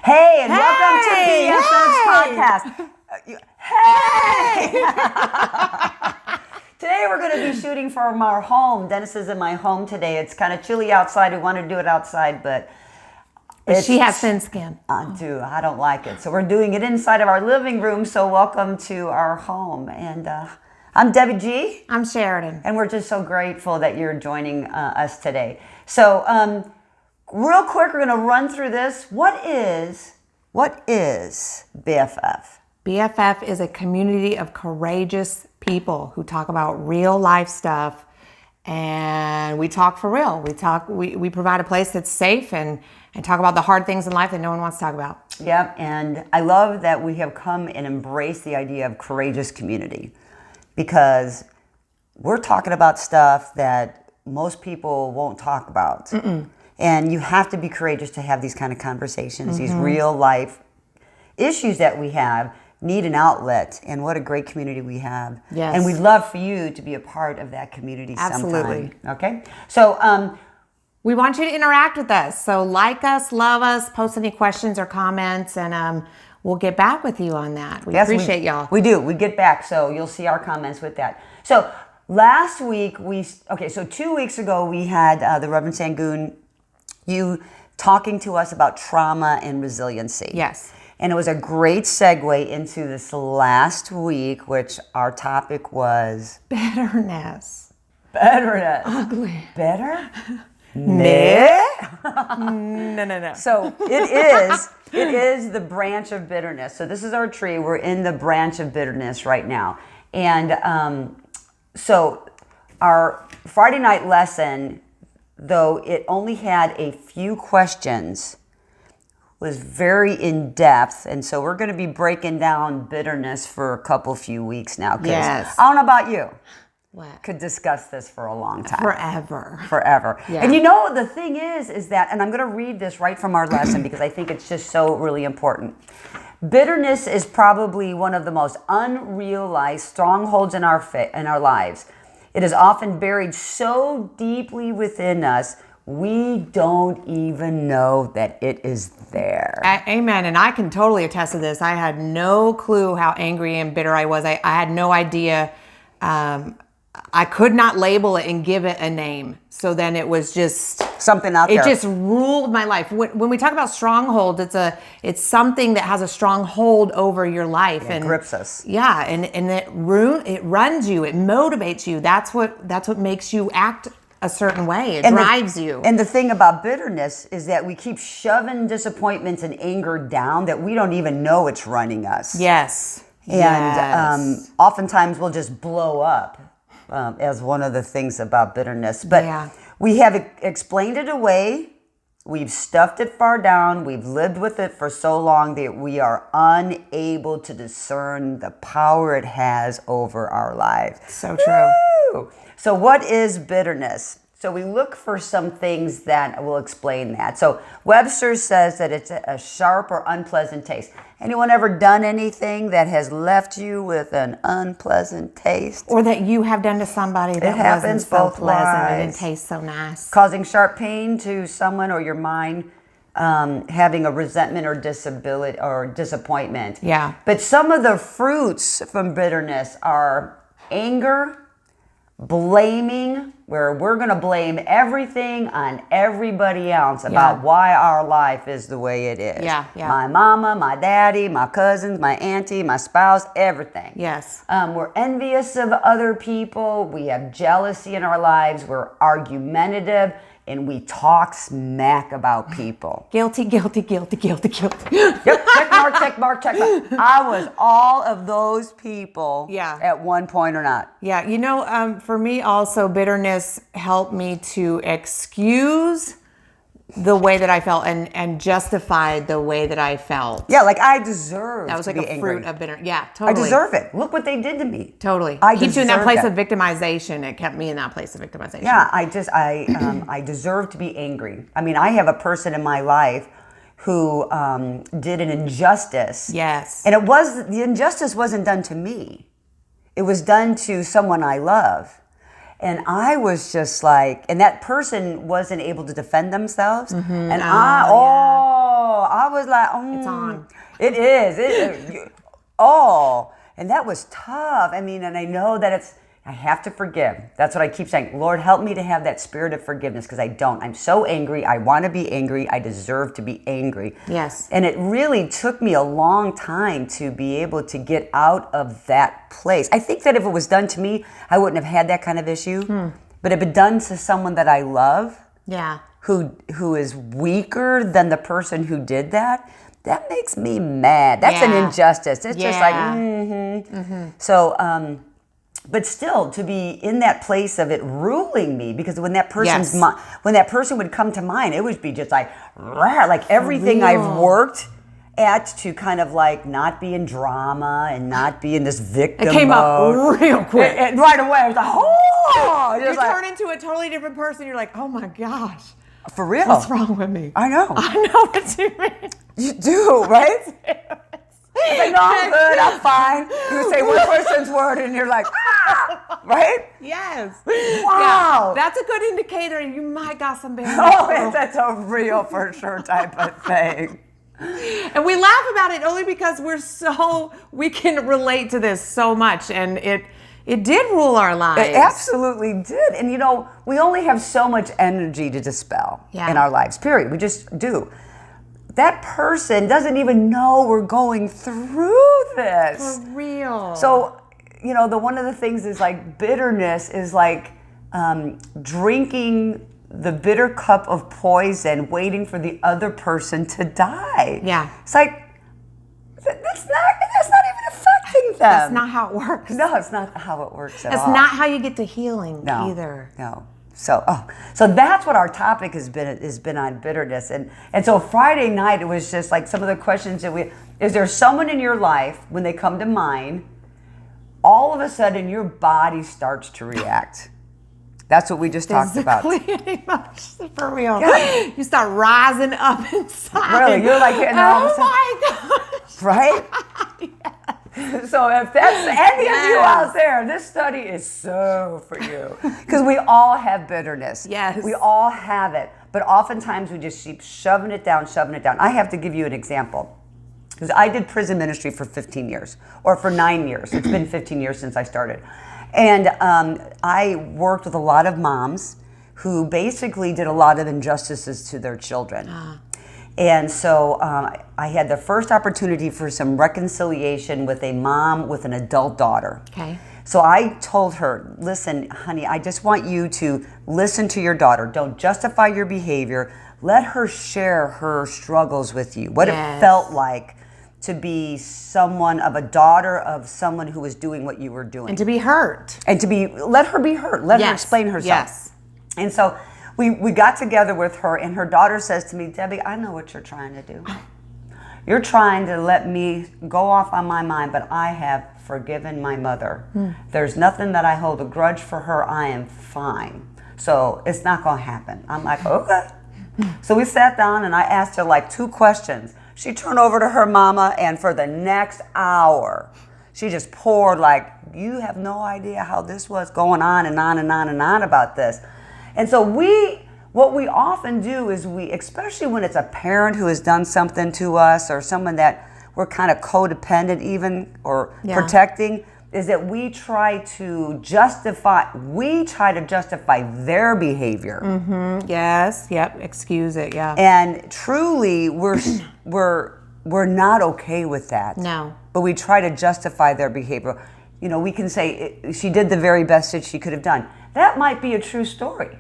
Hey, and welcome to Hey, BFF's podcast. Hey! Today we're going to be shooting from our home. Dennis is in my home today. It's kind of chilly outside. We want to do it outside, but she has thin skin. I don't like it. So we're doing it inside of our living room. So welcome to our home. And I'm Debbie G. I'm Sheridan. And we're just so grateful that you're joining us today. So real quick, we're going to run through this. What is BFF? BFF is a community of courageous people who talk about real life stuff, and we talk for real. We provide a place that's safe and talk about the hard things in life that no one wants to talk about. Yep, and I love that we have come and embraced the idea of courageous community, because we're talking about stuff that most people won't talk about. And you have to be courageous to have these kind of conversations. These real life issues that we have need an outlet, and what a great community we have. Yes. And we'd love for you to be a part of that community Absolutely. sometime. Okay? So We want you to interact with us. So like us, love us, post any questions or comments, and we'll get back with you on that. We appreciate y'all. We do. We get back, so you'll see our comments with that. So last week, so 2 weeks ago, we had the Reverend Sangoon, you talking to us about trauma and resiliency. Yes. And it was a great segue into this last week, which our topic was... Bitterness. Bitterness. Ugly. Better? No. No. So it is the branch of bitterness. So this is our tree. We're in the branch of bitterness right now. And so our Friday night lesson, though it only had a few questions, was very in depth. And so we're going to be breaking down bitterness for a few weeks now. Yes. I don't know about you. What? Could discuss this for a long time. Forever. Yeah. And you know, the thing is that, and I'm going to read this right from our lesson because I think it's just so really important. Bitterness is probably one of the most unrealized strongholds in our lives. It is often buried so deeply within us, we don't even know that it is there. Amen. And I can totally attest to this. I had no clue how angry and bitter I was. I had no idea. I could not label it and give it a name. So then it was just something out there. It just ruled my life. When we talk about stronghold, it's something that has a strong hold over your life and grips us. Yeah, and it runs you. It motivates you. That's what makes you act a certain way. It drives you. And the thing about bitterness is that we keep shoving disappointments and anger down that we don't even know it's running us. Yes. And oftentimes we'll just blow up as one of the things about bitterness. But we have explained it away. We've stuffed it far down. We've lived with it for so long that we are unable to discern the power it has over our lives. So true. Woo! So what is bitterness? So we look for some things that will explain that. So Webster says that it's a sharp or unpleasant taste. Anyone ever done anything that has left you with an unpleasant taste? Or that you have done to somebody that wasn't so pleasant and didn't taste so nice. Causing sharp pain to someone or your mind, having a resentment or disability or disappointment. Yeah. But some of the fruits from bitterness are anger, blaming, where we're going to blame everything on everybody else about why our life is the way it is. Yeah. My mama, my daddy, my cousins, my auntie, my spouse, everything. Yes. We're envious of other people. We have jealousy in our lives. We're argumentative. And we talk smack about people. Guilty. Yep, check mark. I was all of those people at one point or not. Yeah, you know, for me also, bitterness helped me to excuse the way that I felt and justify the way that I felt. Yeah, like I deserve That was like to be a fruit angry. of bitterness. Yeah, totally. I deserve it. Look what they did to me. Totally. I Keeps you in that deserve place that. of victimization. It kept me in that place of victimization. Yeah, I deserve to be angry. I mean, I have a person in my life who did an injustice. Yes. And the injustice wasn't done to me. It was done to someone I love. And I was just like, and that person wasn't able to defend themselves. Mm-hmm. And I I was like, It's on. It is. Oh, and that was tough. I mean, and I know that I have to forgive. That's what I keep saying. Lord, help me to have that spirit of forgiveness because I don't. I'm so angry. I want to be angry. I deserve to be angry. Yes. And it really took me a long time to be able to get out of that place. I think that if it was done to me, I wouldn't have had that kind of issue. But if it done to someone that I love, Yeah. who is weaker than the person who did that, that makes me mad. That's an Yeah. injustice. It's just like, Yeah. So, but still, to be in that place of it ruling me, because when that person's Yes. when that person would come to mind, it would be just like, rah, like everything I've real. worked at to kind of like not be in drama and not be in this victim It came mode. up real quick. And right away, I was like, oh, You just like, turn into a totally different person. You're like, oh my gosh, for real. what's wrong with me? I know. I know what you mean. You do, right? It's like, no, I'm good, I'm fine. You say one person's word and you're like, ah, right? Yes. Wow. Yeah, that's a good indicator. You might got some bad. Oh, that's a real for sure type of thing. And we laugh about it only because we can relate to this so much, and it did rule our lives. It absolutely did. And we only have so much energy to dispel Yeah. in our lives, period. We just do. That person doesn't even know we're going through this. For real. So, one of the things is like bitterness is like drinking the bitter cup of poison, waiting for the other person to die. Yeah. It's like, that's not even affecting them. That's not how it works. No, it's not how it works at That's all. not how you get to healing No, either. No. So that's what our topic has been on bitterness. And so Friday night, it was just like some of the questions that is there someone in your life, when they come to mind, all of a sudden your body starts to react? That's what we just talked about. Physically and emotionally, for real. Yeah. You start rising up inside. Really, you're like getting all of a Oh sudden, my gosh. right? So if that's any of you out there, this study is so for you. Because we all have bitterness. Yes. We all have it. But oftentimes we just keep shoving it down. I have to give you an example. Because I did prison ministry for 15 years, or for 9 years. It's been 15 years since I started. And I worked with a lot of moms who basically did a lot of injustices to their children. And so I had the first opportunity for some reconciliation with a mom with an adult daughter. Okay. So I told her, listen, honey, I just want you to listen to your daughter. Don't justify your behavior. Let her share her struggles with you, what Yes. it felt like to be someone of a daughter of someone who was doing what you were doing. And to be hurt. And let her be hurt. Let her Yes. explain herself. Yes. And so we got together with her, and her daughter says to me, Debbie, I know what you're trying to do. You're trying to let me go off on my mind, but I have forgiven my mother. There's nothing that I hold a grudge for her. I am fine. So it's not going to happen. I'm like, okay. So we sat down, and I asked her like 2 questions. She turned over to her mama, and for the next hour, she just poured like, you have no idea how this was going on and on and on and on about this. And so what we often do is especially when it's a parent who has done something to us or someone that we're kind of codependent even or Yeah. protecting, is that we try to justify their behavior. Yes. Yep. Excuse it. Yeah. And truly, we're not okay with that. No. But we try to justify their behavior. We can say she did the very best that she could have done. That might be a true story.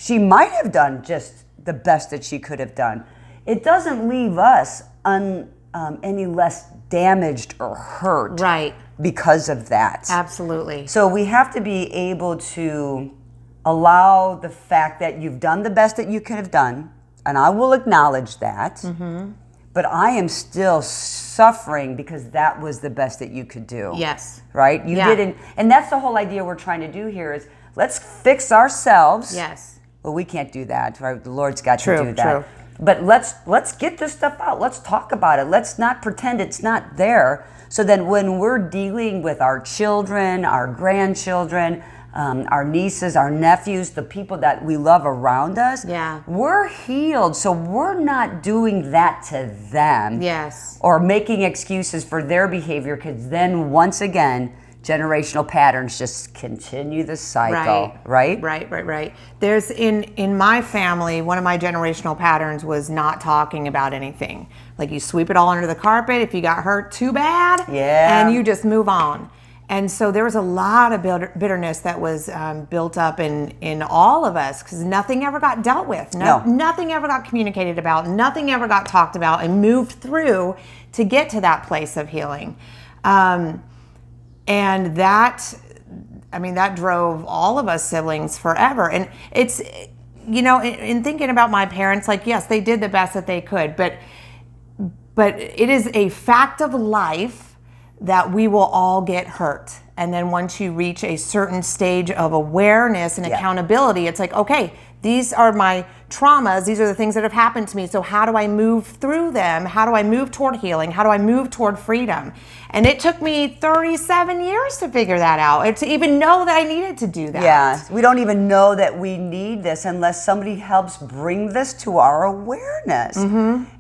She might have done just the best that she could have done. It doesn't leave us any less damaged or hurt Right. because of that. Absolutely. So we have to be able to allow the fact that you've done the best that you could have done, and I will acknowledge that, but I am still suffering because that was the best that you could do. Yes. Right? You Yeah. didn't, and that's the whole idea we're trying to do here is let's fix ourselves. Yes. Well, we can't do that, right? The Lord's got True, to do that. true. But let's get this stuff out. Let's talk about it. Let's not pretend it's not there. So then when we're dealing with our children, our grandchildren, our nieces, our nephews, the people that we love around us. Yeah. We're healed, so we're not doing that to them. Yes. Or making excuses for their behavior, because then once again, generational patterns just continue the cycle, right? Right. There's in my family, one of my generational patterns was not talking about anything. Like you sweep it all under the carpet. If you got hurt, too bad. Yeah. And you just move on. And so there was a lot of bitterness that was built up in all of us because nothing ever got dealt with. Nothing ever got communicated about. Nothing ever got talked about and moved through to get to that place of healing. And that drove all of us siblings forever. And it's, in thinking about my parents, like, yes, they did the best that they could, but it is a fact of life that we will all get hurt. And then once you reach a certain stage of awareness and accountability, it's like, okay, these are my traumas. These are the things that have happened to me. So how do I move through them? How do I move toward healing? How do I move toward freedom? And it took me 37 years to figure that out, and to even know that I needed to do that. Yeah, we don't even know that we need this unless somebody helps bring this to our awareness.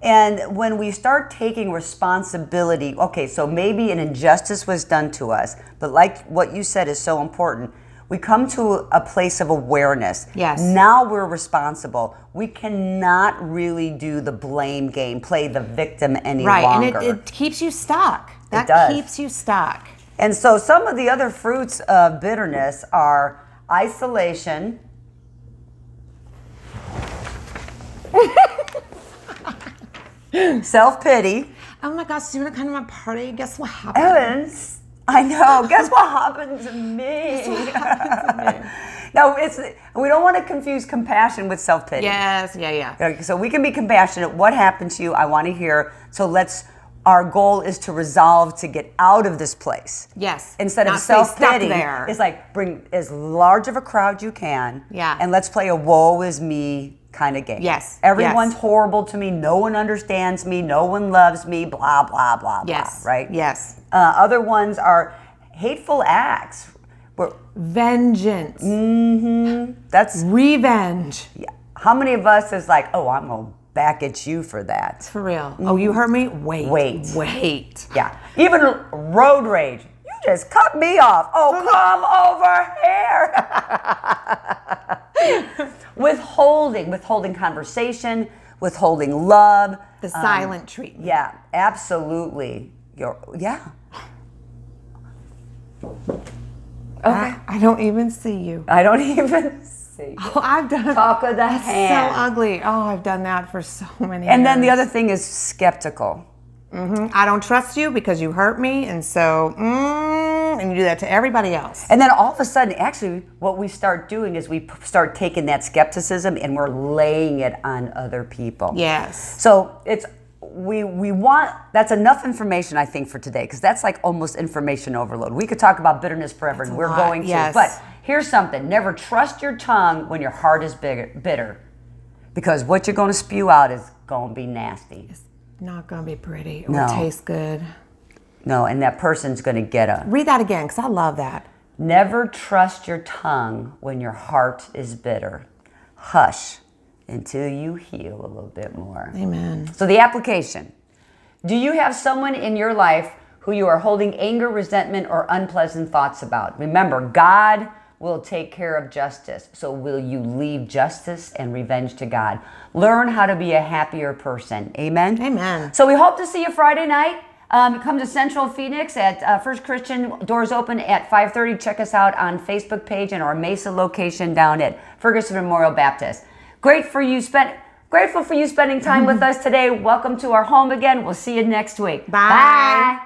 And when we start taking responsibility, okay, so maybe an injustice was done to us, but like what you said is so important. We come to a place of awareness. Yes. Now we're responsible. We cannot really do the blame game, play the victim any longer. And it keeps you stuck. That does. keeps you stuck. And so some of the other fruits of bitterness are isolation. Self-pity. Oh my gosh, you want to come to my party? Guess what happened? Evans. I know. Guess what happened to me? No, we don't want to confuse compassion with self-pity. Yes, yeah. Okay, so we can be compassionate. What happened to you? I want to hear. So our goal is to resolve to get out of this place. Yes. Instead of Not stay stuck self-pity, there. it's like bring as large of a crowd you can. Yeah. And let's play a woe is me kind of game. Yes. Everyone's horrible to me. No one understands me. No one loves me. Blah, blah, blah, Yes. blah. Right? Yes. Other ones are hateful acts. Vengeance. That's Revenge. yeah. How many of us is like, oh, I'm going to back at you for that? For real. Oh, you hurt me? Wait. Yeah. Even road rage. You just cut me off. Oh, come over here. Withholding conversation, withholding love. The silent treatment. Yeah, absolutely. Yeah. Okay. I don't even see you. I don't even see. Oh, I've done Talk of the hand. so ugly. Oh, I've done that for so many years. And then the other thing is skeptical. I don't trust you because you hurt me, and so and you do that to everybody else. And then all of a sudden, actually, what we start doing is we start taking that skepticism and we're laying it on other people. Yes. So we want, that's enough information, I think, for today, because that's like almost information overload. We could talk about bitterness forever, and we're going to. Yes. But here's something: never trust your tongue when your heart is bitter, because what you're going to spew out is going to be nasty. Not gonna be pretty or No. taste good. No, and that person's going to get a. Read that again, because I love that. Never trust your tongue when your heart is bitter. Hush until you heal a little bit more. Amen. So the application. Do you have someone in your life who you are holding anger, resentment, or unpleasant thoughts about? Remember, God will take care of justice. So will you leave justice and revenge to God? Learn how to be a happier person. Amen? Amen. So we hope to see you Friday night. Come to Central Phoenix at First Christian. Doors open at 5:30. Check us out on Facebook page and our Mesa location down at Ferguson Memorial Baptist. Grateful for you spending time with us today. Welcome to our home again. We'll see you next week. Bye.